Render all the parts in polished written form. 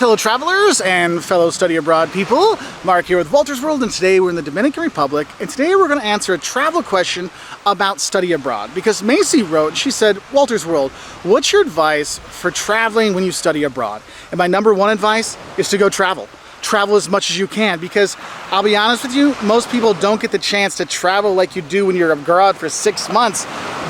fellow travelers and fellow study abroad people. Mark here with Wolters World, and today we're in the Dominican Republic, and today we're going to answer a travel question about study abroad. Because Macy wrote, she said, Wolters World, what's your advice for traveling when you study abroad? And my number one advice is to go travel. Travel as much as you can, because I'll be honest with you, most people don't get the chance to travel like you do when you're abroad for 6 months.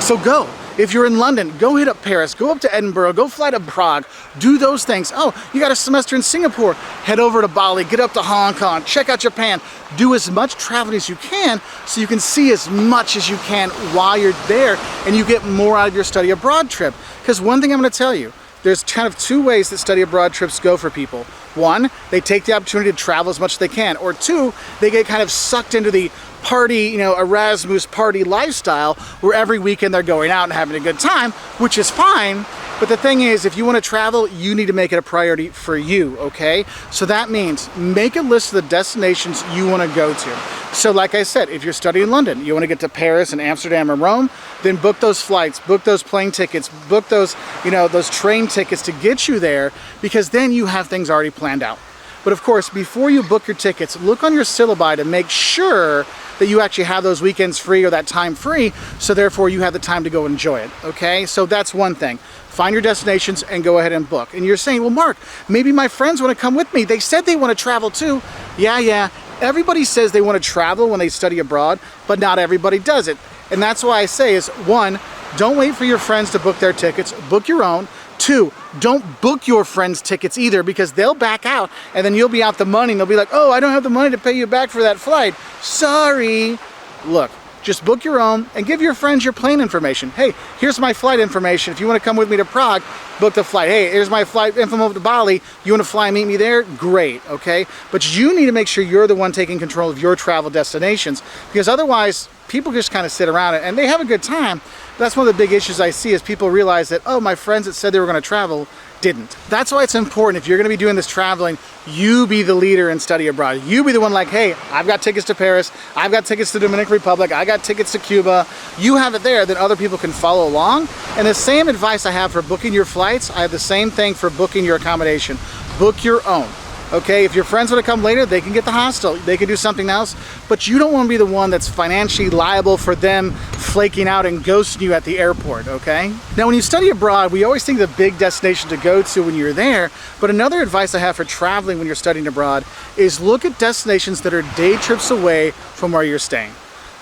So go. If you're in London, go hit up Paris, go up to Edinburgh, go fly to Prague, do those things. Oh, you got a semester in Singapore, head over to Bali, get up to Hong Kong, check out Japan. Do as much traveling as you can so you can see as much as you can while you're there and you get more out of your study abroad trip. Because one thing I'm going to tell you, there's kind of two ways that study abroad trips go for people. One, they take the opportunity to travel as much as they can. Or two, they get kind of sucked into the party, Erasmus party lifestyle where every weekend they're going out and having a good time, which is fine. But the thing is, if you want to travel, you need to make it a priority for you, okay? So that means make a list of the destinations you want to go to. So like I said, if you're studying in London, you want to get to Paris and Amsterdam and Rome, then book those flights, book those plane tickets, book those, those train tickets to get you there, because then you have things already planned out. But of course, before you book your tickets, look on your syllabi to make sure that you actually have those weekends free or that time free, so therefore you have the time to go enjoy it, okay? So that's one thing. Find your destinations and go ahead and book. And you're saying, well, Mark, maybe my friends want to come with me. They said they want to travel too. Yeah. Everybody says they want to travel when they study abroad, but not everybody does it. And that's why I say is, one, don't wait for your friends to book their tickets, book your own. Two, don't book your friends' tickets either, because they'll back out and then you'll be out the money and they'll be like, oh, I don't have the money to pay you back for that flight. Sorry. Look, just book your own and give your friends your plane information. Hey, here's my flight information. If you want to come with me to Prague, book the flight. Hey, here's my flight info to Bali. You want to fly and meet me there? Great, okay? But you need to make sure you're the one taking control of your travel destinations, because otherwise people just kind of sit around it and they have a good time. That's one of the big issues I see, is people realize that, oh, my friends that said they were going to travel didn't. That's why it's important, if you're going to be doing this traveling, you be the leader in study abroad. You be the one like, hey, I've got tickets to Paris, I've got tickets to the Dominican Republic, I got tickets to Cuba. You have it there, then other people can follow along. And the same advice I have for booking your flights, I have the same thing for booking your accommodation. Book your own. Okay, if your friends want to come later, they can get the hostel, they can do something else, but you don't want to be the one that's financially liable for them flaking out and ghosting you at the airport, okay? Now, when you study abroad, we always think the big destination to go to when you're there, but another advice I have for traveling when you're studying abroad is look at destinations that are day trips away from where you're staying.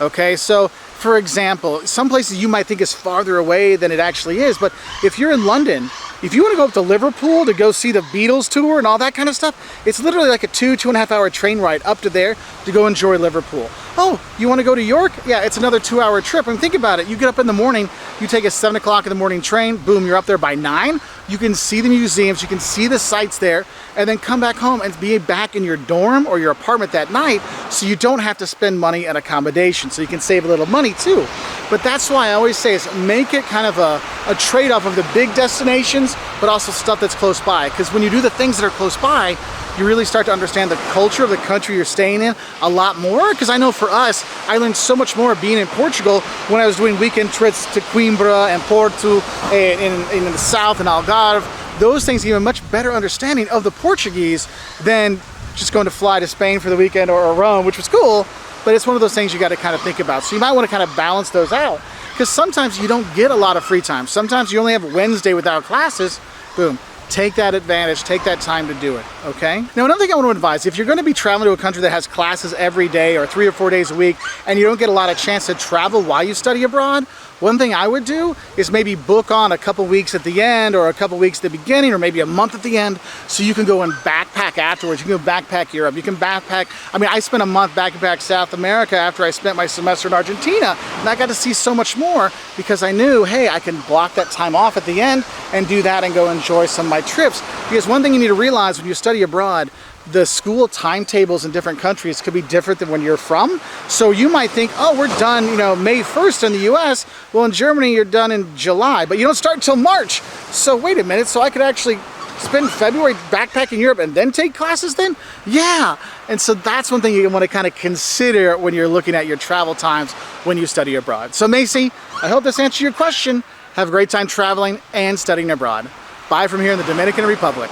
Okay, so for example, some places you might think is farther away than it actually is, but if you're in London, if you want to go up to Liverpool to go see the Beatles tour and all that kind of stuff, it's literally like a 2.5 hour train ride up to there to go enjoy Liverpool. Oh, you want to go to York? Yeah, it's another 2-hour trip. I mean, think about it. You get up in the morning, you take a 7 o'clock in the morning train, boom, you're up there by 9. You can see the museums, you can see the sights there, and then come back home and be back in your dorm or your apartment that night, so you don't have to spend money on accommodation, so you can save a little money too. But that's why I always say is make it kind of a trade-off of the big destinations, but also stuff that's close by. Because when you do the things that are close by, you really start to understand the culture of the country you're staying in a lot more. Because I know for us, I learned so much more being in Portugal when I was doing weekend trips to Coimbra and Porto in the south and Algarve. Those things give a much better understanding of the Portuguese than just going to fly to Spain for the weekend or Rome, which was cool. But it's one of those things you got to kind of think about. So you might want to kind of balance those out, because sometimes you don't get a lot of free time. Sometimes you only have Wednesday without classes. Boom. Take that advantage, take that time to do it, okay? Now, another thing I want to advise, if you're going to be traveling to a country that has classes every day or 3 or 4 days a week, and you don't get a lot of chance to travel while you study abroad, one thing I would do is maybe book on a couple weeks at the end, or a couple weeks at the beginning, or maybe a month at the end, so you can go and backpack afterwards. You can go backpack Europe, you can backpack, I mean, I spent a month backpack South America after I spent my semester in Argentina, and I got to see so much more because I knew, hey, I can block that time off at the end and do that and go enjoy some of my trips. Because one thing you need to realize when you study abroad, the school timetables in different countries could be different than when you're from. So you might think, oh, we're done, May 1st in the US. Well, in Germany, you're done in July, but you don't start until March. So wait a minute, so I could actually spend February backpacking Europe and then take classes then? Yeah. And so that's one thing you want to kind of consider when you're looking at your travel times when you study abroad. So Macy, I hope this answered your question. Have a great time traveling and studying abroad. Bye from here in the Dominican Republic.